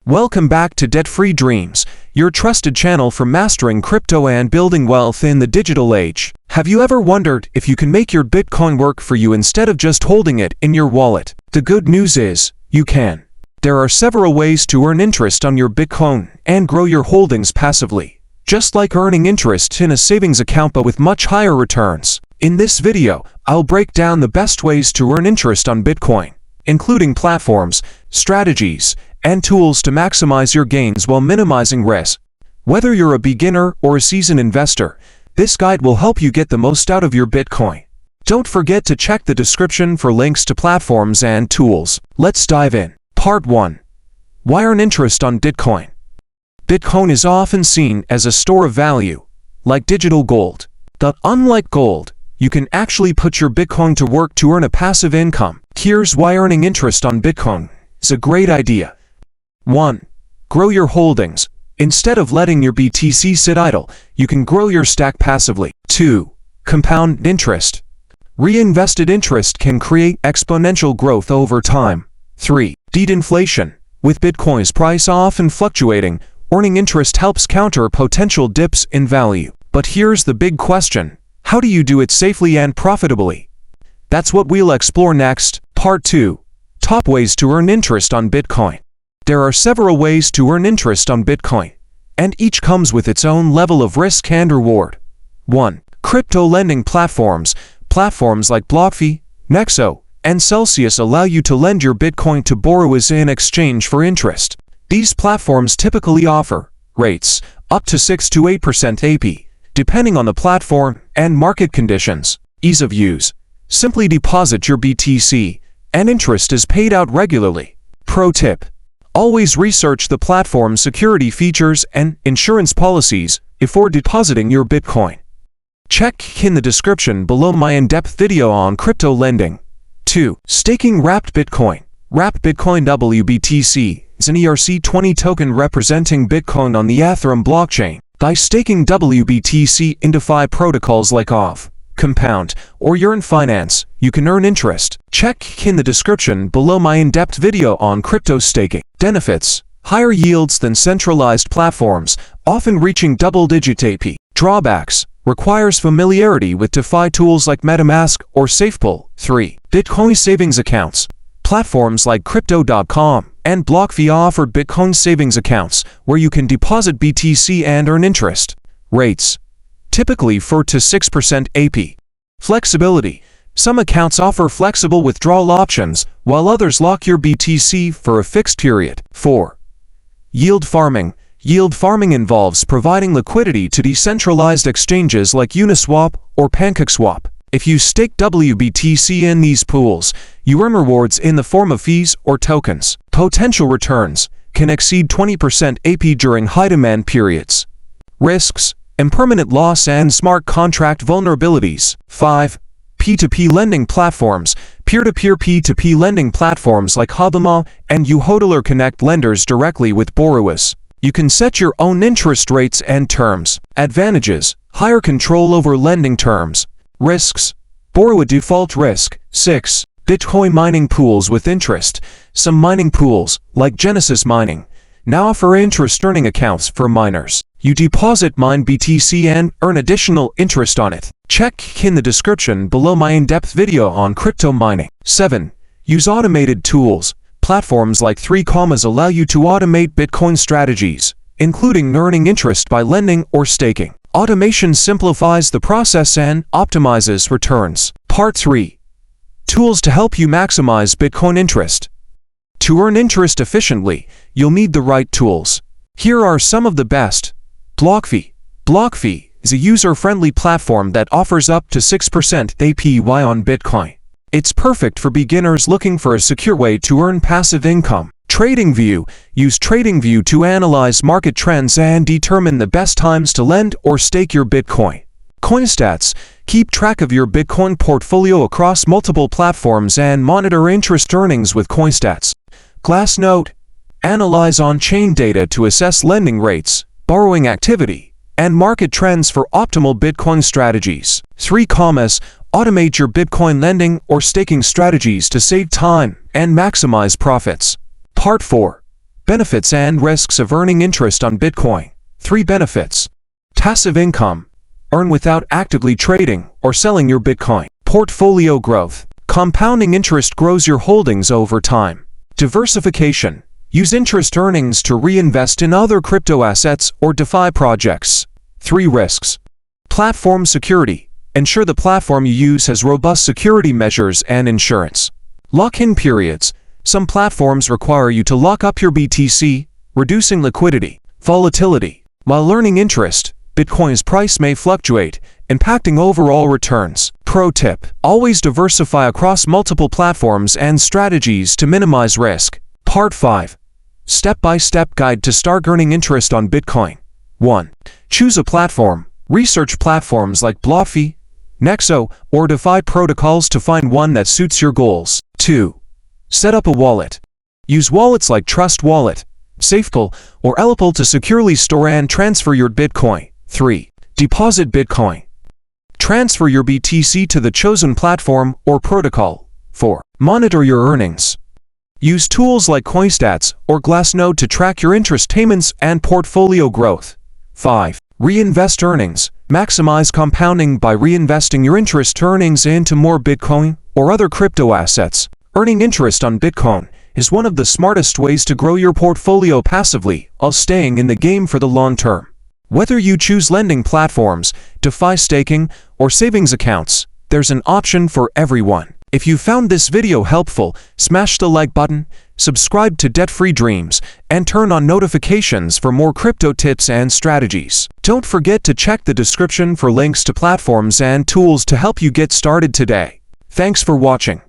Welcome back to Debt-Free Dreams, your trusted channel for mastering crypto and building wealth in the digital age. Have you ever wondered if you can make your Bitcoin work for you instead of just holding it in your wallet? The good news is, you can. There are several ways to earn interest on your Bitcoin and grow your holdings passively, just like earning interest in a savings account but with much higher returns. In this video, I'll break down the best ways to earn interest on Bitcoin, including platforms, strategies, and tools to maximize your gains while minimizing risk. Whether you're a beginner or a seasoned investor, this guide will help you get the most out of your Bitcoin. Don't forget to check the description for links to platforms and tools. Let's dive in. Part 1. Why earn interest on Bitcoin? Bitcoin is often seen as a store of value, like digital gold. But unlike gold, you can actually put your Bitcoin to work to earn a passive income. Here's why earning interest on Bitcoin is a great idea. 1. Grow your holdings. Instead of letting your BTC sit idle, you can grow your stack passively. 2. Compound interest. Reinvested interest can create exponential growth over time. 3. Deflation. With Bitcoin's price often fluctuating, earning interest helps counter potential dips in value. But here's the big question. How do you do it safely and profitably? That's what we'll explore next. Part 2. Top ways to earn interest on Bitcoin. There are several ways to earn interest on Bitcoin, and each comes with its own level of risk and reward. 1. Crypto lending platforms. Platforms like BlockFi, Nexo, and Celsius allow you to lend your Bitcoin to borrowers in exchange for interest. These platforms typically offer rates up to 6 to 8% AP, depending on the platform and market conditions. Ease of use. Simply deposit your BTC, and interest is paid out regularly. Pro tip. Always research the platform's security features and insurance policies before depositing your Bitcoin. Check in the description below my in-depth video on crypto lending. 2. Staking wrapped Bitcoin. Wrapped Bitcoin wBTC is an ERC20 token representing Bitcoin on the Ethereum blockchain. By staking wBTC in DeFi protocols like OFF, Compound, or Yearn Finance, you can earn interest. Check in the description below my in-depth video on crypto staking. Benefits. Higher yields than centralized platforms, often reaching double-digit AP. Drawbacks. Requires familiarity with DeFi tools like MetaMask or SafePool. 3. Bitcoin savings accounts. Platforms like Crypto.com and BlockFi offer Bitcoin savings accounts where you can deposit BTC and earn interest. Rates. Typically 4 to 6% AP. Flexibility. Some accounts offer flexible withdrawal options, while others lock your BTC for a fixed period. 4. Yield farming. Yield farming involves providing liquidity to decentralized exchanges like Uniswap or PancakeSwap. If you stake wBTC in these pools, you earn rewards in the form of fees or tokens. Potential returns can exceed 20% AP during high-demand periods. Risks. Impermanent loss and smart contract vulnerabilities. 5. P2P lending platforms. Peer-to-peer P2P lending platforms like Hodlma and uHodler connect lenders directly with borrowers. You can set your own interest rates and terms. Advantages. Higher control over lending terms. Risks. Borrower default risk. 6. Bitcoin mining pools with interest. Some mining pools, like Genesis Mining, now offer interest-earning accounts for miners. You deposit mine BTC and earn additional interest on it. Check in the description below my in-depth video on crypto mining. 7. Use automated tools. Platforms like 3 allow you to automate Bitcoin strategies, including earning interest by lending or staking. Automation simplifies the process and optimizes returns. Part 3. Tools to help you maximize Bitcoin interest. To earn interest efficiently, you'll need the right tools. Here are some of the best. BlockFi. BlockFi is a user-friendly platform that offers up to 6% APY on Bitcoin. It's perfect for beginners looking for a secure way to earn passive income. TradingView. Use TradingView to analyze market trends and determine the best times to lend or stake your Bitcoin. CoinStats. Keep track of your Bitcoin portfolio across multiple platforms and monitor interest earnings with CoinStats. Glassnode. Analyze on-chain data to assess lending rates, borrowing activity, and market trends for optimal Bitcoin strategies. 3. Automate your Bitcoin lending or staking strategies to save time and maximize profits. Part 4. Benefits and risks of earning interest on Bitcoin. 3 benefits. Passive income. Earn without actively trading or selling your Bitcoin. Portfolio growth. Compounding interest grows your holdings over time. Diversification. Use interest earnings to reinvest in other crypto assets or DeFi projects. 3 risks. Platform security. Ensure the platform you use has robust security measures and insurance. Lock-in periods. Some platforms require you to lock up your BTC, reducing liquidity. Volatility. While earning interest, Bitcoin's price may fluctuate, impacting overall returns. Pro tip: always diversify across multiple platforms and strategies to minimize risk. Part 5. Step-by-step guide to start earning interest on Bitcoin. 1. Choose a platform. Research platforms like BlockFi, Nexo, or DeFi protocols to find one that suits your goals. 2. Set up a wallet. Use wallets like Trust Wallet, Safepool, or Elipal to securely store and transfer your Bitcoin. 3. Deposit Bitcoin. Transfer your BTC to the chosen platform or protocol. 4. Monitor your earnings. Use tools like Coinstats or Glassnode to track your interest payments and portfolio growth. 5. Reinvest earnings. Maximize compounding by reinvesting your interest earnings into more Bitcoin or other crypto assets. Earning interest on Bitcoin is one of the smartest ways to grow your portfolio passively while staying in the game for the long term. Whether you choose lending platforms, DeFi staking, or savings accounts, there's an option for everyone. If you found this video helpful, smash the like button, subscribe to Debt-Free Dreams, and turn on notifications for more crypto tips and strategies. Don't forget to check the description for links to platforms and tools to help you get started today. Thanks for watching.